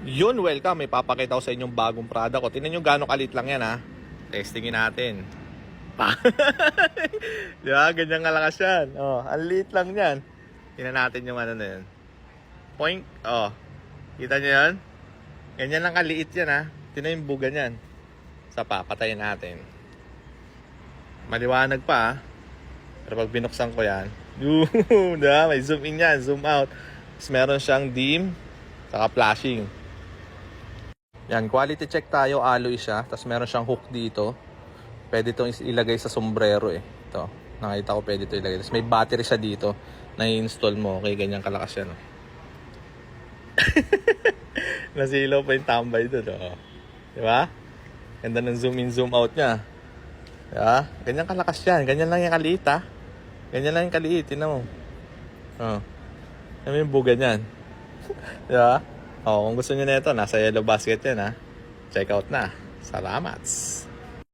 Yun, welcome. May papakita ko sa inyong bagong product ko. Tingnan nyo gano'ng kalit lang yan, ha. Testingin natin. Di ba? Ganyan kalakas yan. Oh, ang liit lang yan. Tingnan natin yung ano na yun. Point. Oh. Kita nyo yan? Ganyan lang kaliit yan, ha. Tingnan yung buga yan. Sa patayin natin. Maliwanag pa, ha. Pero pag binuksan ko yan, diba? May zoom in yan, zoom out. Tapos meron siyang dim, saka flashing. Yan, quality check tayo, alloy siya. Tapos meron siyang hook dito. Pwede itong ilagay sa sombrero eh. Ito, nakita ko pwede ito ilagay. Tapos may battery siya dito na i-install mo. Okay, ganyan kalakas yan. Oh. Nasilaw pa yung tambay doon. Oh. Diba? Ganda ng zoom in, zoom out niya. Diba? Ganyan kalakas yan. Ganyan lang yung kaliit ha. Ganyan lang yung kaliit. Tignan mo. Oh. Ano yung buga niyan? Diba? Oh, kung gusto niyo na ito, nasa yellow basket yan ha. Check out na. Salamat.